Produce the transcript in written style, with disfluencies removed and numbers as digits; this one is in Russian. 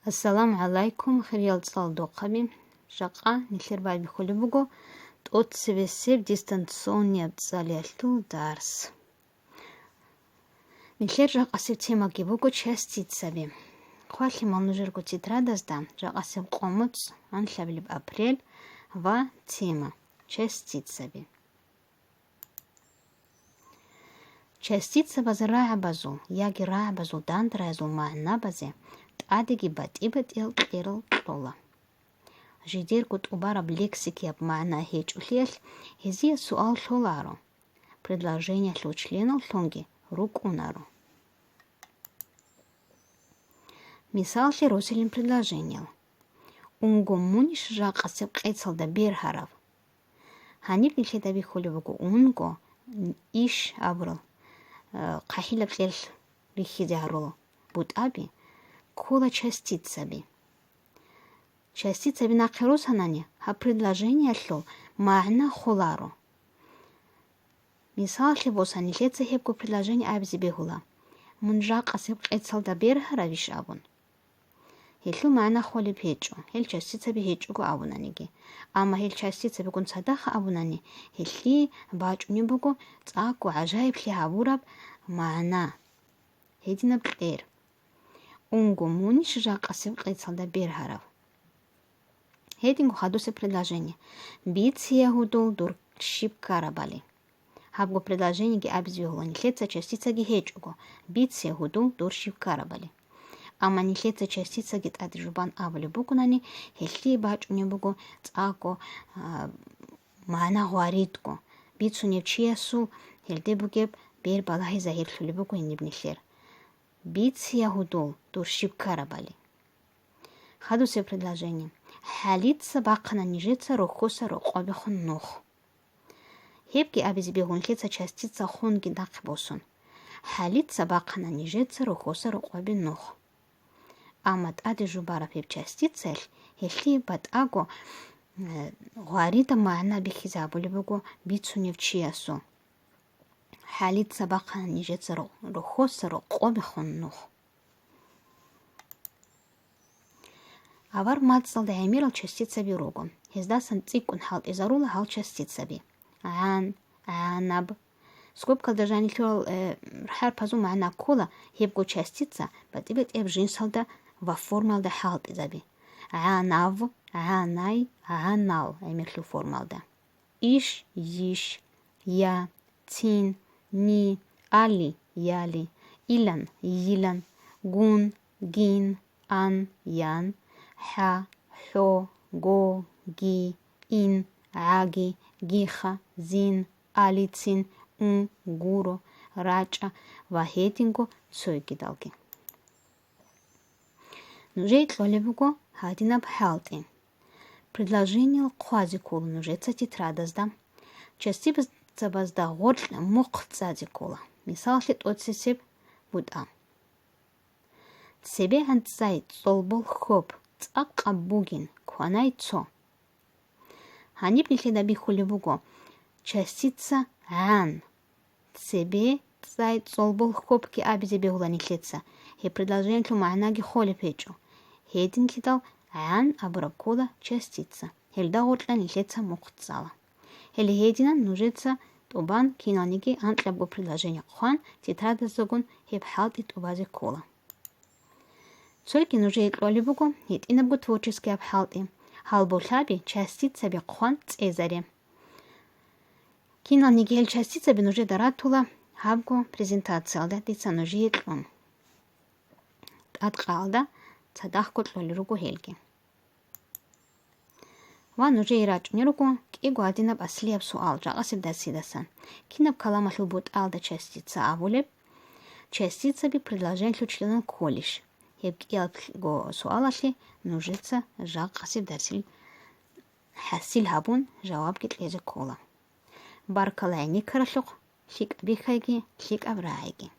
Ассаламу алейкум, хириял цалдоқаби, жақа нихлербай бихулибуго, тот севесев дистанционния цалиалтул дарс. Нихлер жақасев тема гибуго частицаби. Хвали манужерго тетрадазда, жақасев қомуц, аншлабилиб апрель, ва тема частицаби. Частица базы раабазу, яги раабазу дандразу маъна базе, тадиги батибатил қирл қола. Жидер гут убараб лексики аб маъна хеч улиел, хезия суал лоларо. Предложение лу членов лонги рук унаро. Мисал ли роселин предложениел. Унго муниш жақасев қецал да берхарав. Ханиб нихле да бихулибугу унго иш абрыл. Қахила қел рихидяру буд аби кола частицаби. Частицаби нақирус ханани ха предложение лу маъна холаро. Мисал ли босани леца хебку предложение абзи бехула. Мун жақасев қецал да берхаравиш абун. Хеллу маъна холиб хечу, хел частицаби хечугу абунаниги. Ама хел частицаби гун садаха абунани, хелли бачуни бугу цааку ажаиб ли абураб маъна. Хединаб қер. Унго муниш жақасев қецал да берхарав. Хедингу хадусе предложение. Бици ягудул дур шиб карабали. Хабгу предложение ги абзвихулани леца частицаги хечугу. Бици ягудул дур шиб карабали. Ама нихлеца частица гит адржубан авли букунани, хелли бачуни бугу цааку маъна гуаритку. Бицу невчиясу хелде бугеб бер балахи захирлули бугу инибнихлер. Биц ягудул дуршиб карабали. Хадусе предложение. Халица бақана нижеца рухуса рухоби хун нух. Хебги абизбегун леца частица хунги дақбосун. Халица бақана нижеца рухуса рухоби нух. Амат ади жубара пеп частицел, хелли бат аго гуарита маъна бихизабули бугу бицу невчиясу. Халица бақана нижеца рухуса рухоби хун нух. Авар мадсал да амирал частица биругу. Хездасан цикун хал изарула хал частица би. Анаб. Скобка держани лёл хар пазу маъна кола хебгу частица, батибет эб жинсал да ва формал да халт изаби. Анав, анай, анал амирлу формал да. Иш, иш, я, цин, ни, али, яли, илан, йилан, гун, гин, ан, ян, ха, хо, го, ги, ин, аги, гиха, зин, алицин, гуро, рача, вахетинго, сойгидалги. Нужейт лолебуго хадинаб халти. Предложение квазикула нужеца тетрадазда. Частица базда горла мук цадикула. Мисал лит отсесеб буда. Цебе ханцай цолбул хоп цаqa бугин кванай цо. Ханиб нихледа бихулебуго. Частица ан. Цебе цай цолбул хоп ки абизе бехула нихлеца. Хе предложение лу маънаги холи печу. Хедин кидал ан абракула частица. Хелда горла нихлеца муқцала. Хели хединан нужеца тубан кинаниги антлабгу предложение хуан тетрада загун хеб халти тубази кола. Цойки нужеет лолибугу хединабгу творчески абхалти. Халбулаби частица би хуан цезаре. Кинаниги хел частица би нуже даратула хабгу презентация алда дица нужеет лун. Атқалда цадахкут лолиругу хелги. Ва нуже ирачуниругу кигу адинаб аслиаб суал жaqасиб дасидасан. Кинаб каламалу буд алда частица авулеб. Частица би предложение лу членан колиш. Хеб киалго суалашли нужеца жaqасиб дасил хасил хабун жаваб гитлезе кола. Баркалайни каралуq лик бихайги лик абрайги.